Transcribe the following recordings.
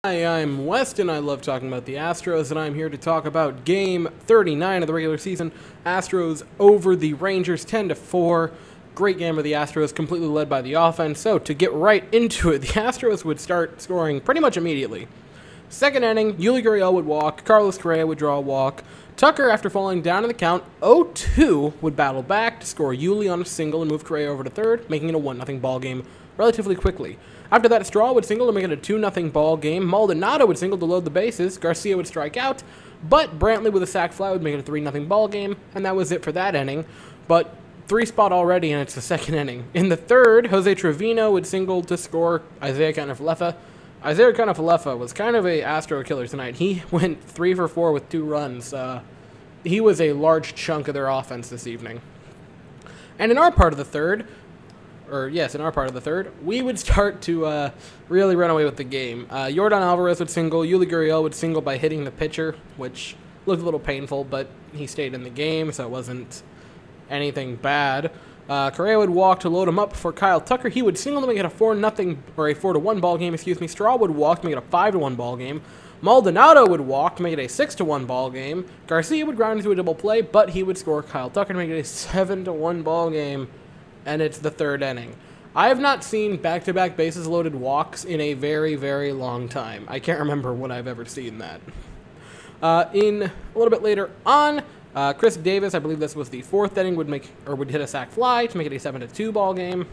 Hi, I'm West, and I love talking about the Astros, and I'm here to talk about Game 39 of the regular season. Astros over the Rangers 10-4. Great game of the Astros, completely led by the offense. So, to get right into it, the Astros would start scoring pretty much immediately. Second inning, Yuli Gurriel would walk, Carlos Correa would draw a walk. Tucker, after falling down in the count, 0-2, would battle back to score Yuli on a single and move Correa over to third, making it a 1-0 ball game relatively quickly. After that, Straw would single to make it a 2-0 ball game. Maldonado would single to load the bases. Garcia would strike out, but Brantley with a sac fly would make it a 3-0 ball game, and that was it for that inning. But three-spot already, and it's the second inning. In the third, Jose Trevino would single to score Isaiah Kiner-Falefa. Isaiah Kiner-Falefa was kind of a Astro killer tonight. He went 3 for 4 with 2 runs. He was a large chunk of their offense this evening. And in our part of the third, we would start to really run away with the game. Yordan Alvarez would single. Yuli Gurriel would single by hitting the pitcher, which looked a little painful, but he stayed in the game, so it wasn't anything bad. Correa would walk to load him up for Kyle Tucker. He would single to make it a 4-0 or a 4-1 ball game. Straw would walk to make it a 5-1 ball game. Maldonado would walk to make it a 6-1 ball game. Garcia would ground into a double play, but he would score Kyle Tucker to make it a 7-1 ball game. And it's the third inning. I have not seen back-to-back bases-loaded walks in a very, very long time. I can't remember when I've ever seen that. In a little bit later on, Chris Davis, I believe this was the fourth inning, would hit a sac fly to make it a 7-2 ball game.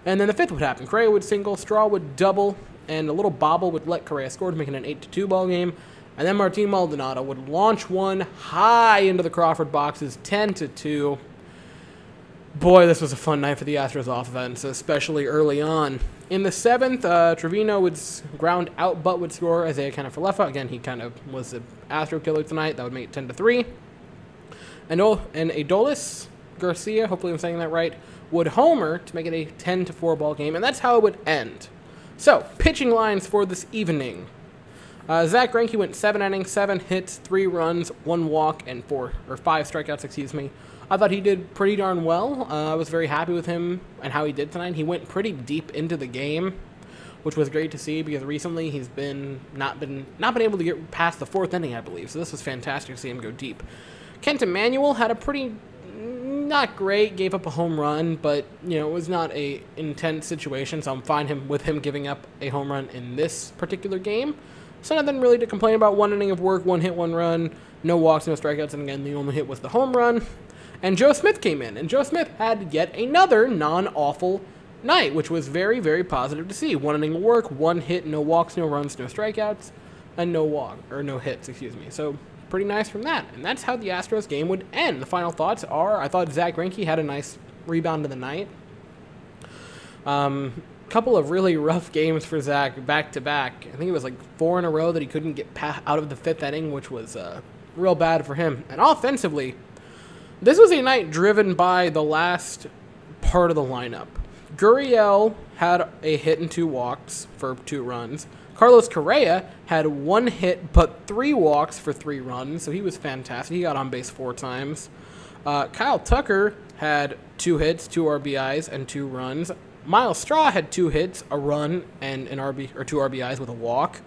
And then the fifth would happen. Correa would single, Straw would double, and a little bobble would let Correa score to make it an 8-2 ball game. And then Martin Maldonado would launch one high into the Crawford boxes, 10-2. Boy, this was a fun night for the Astros offense, especially early on. In the seventh, Trevino would ground out but would score Isaiah Kiner-Falefa. Again, he kind of was the Astro killer tonight. That would make it 10-3. And Adolis Garcia, hopefully I'm saying that right, would homer to make it a 10-4 ball game, and that's how it would end. So, pitching lines for this evening. Zach Greinke went 7 innings, 7 hits, 3 runs, 1 walk, and 5 strikeouts, I thought he did pretty darn well. I was very happy with him and how he did tonight. He went pretty deep into the game, which was great to see because recently he's not been able to get past the 4th inning, I believe. So this was fantastic to see him go deep. Kent Emanuel had a pretty not great, gave up a home run, but it was not a intense situation, so I'm fine with him giving up a home run in this particular game. So nothing really to complain about. 1 inning of work, 1 hit, 1 run, no walks, no strikeouts, and again the only hit was the home run. And Joe Smith came in, and Joe Smith had yet another non-awful night, which was very, very positive to see. 1 inning of work, 1 hit, no walks, no runs, no strikeouts, and no hits, So pretty nice from that. And that's how the Astros game would end. The final thoughts are, I thought Zach Greinke had a nice rebound of the night. Couple of really rough games for Zach back-to-back. I think it was like 4 in a row that he couldn't get out of the 5th inning, which was real bad for him. And offensively, this was a night driven by the last part of the lineup. Gurriel had a hit and 2 walks for 2 runs. Carlos Correa had 1 hit but 3 walks for 3 runs, so he was fantastic. He got on base 4 times. Kyle Tucker had 2 hits, 2 RBIs, and 2 runs. Miles Straw had 2 hits, a run, and 2 RBIs with a walk.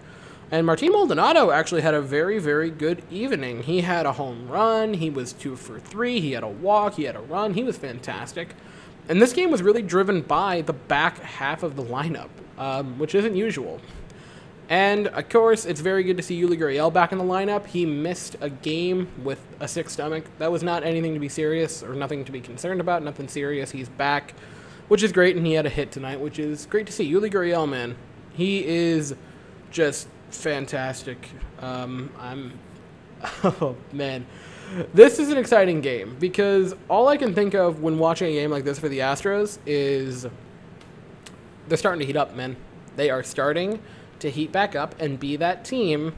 And Martin Maldonado actually had a very, very good evening. He had a home run. He was 2 for 3. He had a walk. He had a run. He was fantastic. And this game was really driven by the back half of the lineup, which isn't usual. And, of course, it's very good to see Yuli Gurriel back in the lineup. He missed a game with a sick stomach. That was not anything to be serious or nothing to be concerned about. Nothing serious. He's back, which is great. And he had a hit tonight, which is great to see. Yuli Gurriel, man, he is just fantastic. Oh man, this is an exciting game because all I can think of when watching a game like this for the Astros is they're starting to heat up, man. They are starting to heat back up and be that team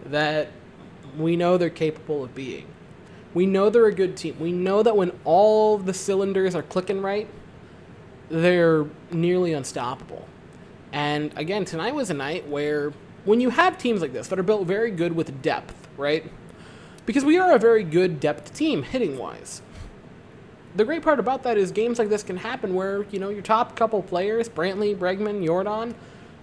that we know they're capable of being. We know they're a good team. We know that when all the cylinders are clicking right, they're nearly unstoppable. And again, tonight was a night where when you have teams like this that are built very good with depth, right? Because we are a very good depth team, hitting-wise. The great part about that is games like this can happen where, your top couple players, Brantley, Bregman, Yordan,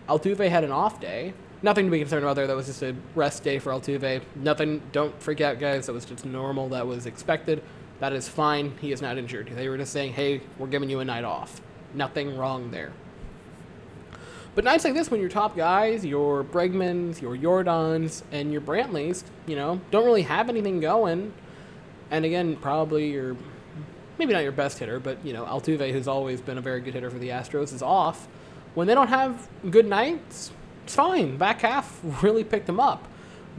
Altuve had an off day, Nothing to be concerned about there. That was just a rest day for Altuve. Nothing, don't freak out, guys. That was just normal. That was expected. That is fine. He is not injured. They were just saying, hey, we're giving you a night off. Nothing wrong there. But nights like this, when your top guys, your Bregmans, your Jordans, and your Brantleys, you know, don't really have anything going, and again, probably your, maybe not your best hitter, but, you know, Altuve, who's always been a very good hitter for the Astros, is off. When they don't have good nights, it's fine. Back half really picked them up.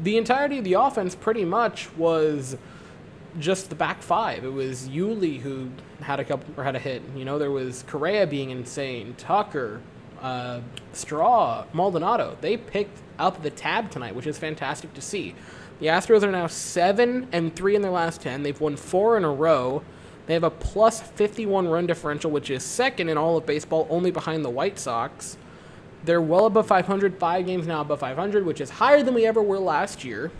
The entirety of the offense pretty much was just the back five. It was Yuli who had a hit. You know, there was Correa being insane, Tucker, Straw, Maldonado. They picked up the tab tonight, which is fantastic to see. The Astros are now 7-3 in their last 10. They've won 4 in a row. They have a plus 51 run differential, which is second in all of baseball, only behind the White Sox. They're well above 500, 5 games now above 500, which is higher than we ever were last year.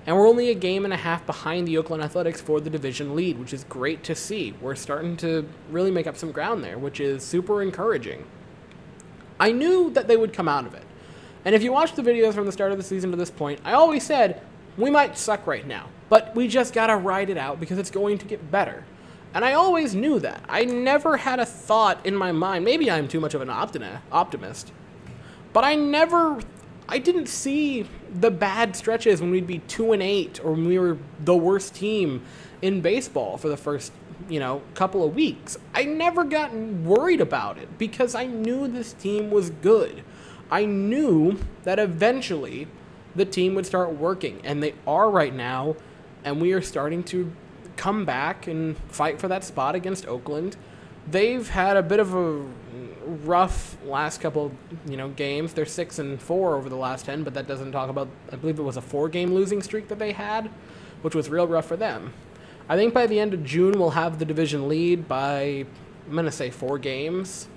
And we're only a game and a half behind the Oakland Athletics for the division lead, which is great to see. We're starting to really make up some ground there, which is super encouraging. I knew that they would come out of it. And if you watch the videos from the start of the season to this point, I always said, we might suck right now, but we just gotta ride it out because it's going to get better. And I always knew that. I never had a thought in my mind, maybe I'm too much of an optimist, but I didn't see the bad stretches when we'd be 2-8 or when we were the worst team in baseball for the first, you know, couple of weeks. I never got worried about it because I knew this team was good. I knew that eventually the team would start working, and they are right now, and we are starting to come back and fight for that spot against Oakland. They've had a bit of a rough last couple, you know, games. They're 6-4 over the last 10, but that doesn't talk about, I believe it was a 4-game losing streak that they had, which was real rough for them. I think by the end of June, we'll have the division lead by, I'm going to say 4 games,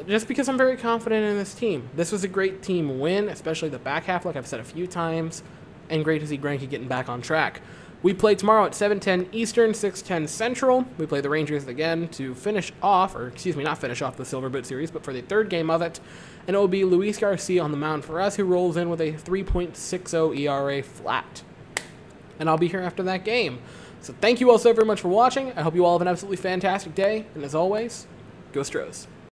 just because I'm very confident in this team. This was a great team win, especially the back half, like I've said a few times, and great to see Greinke getting back on track. We play tomorrow at 7:10 Eastern, 6:10 Central. We play the Rangers again to finish off, or excuse me, not finish off the Silver Boot series, but for the 3rd game of it. And it will be Luis Garcia on the mound for us, who rolls in with a 3.60 ERA flat. And I'll be here after that game. So thank you all so very much for watching. I hope you all have an absolutely fantastic day. And as always, go Astros.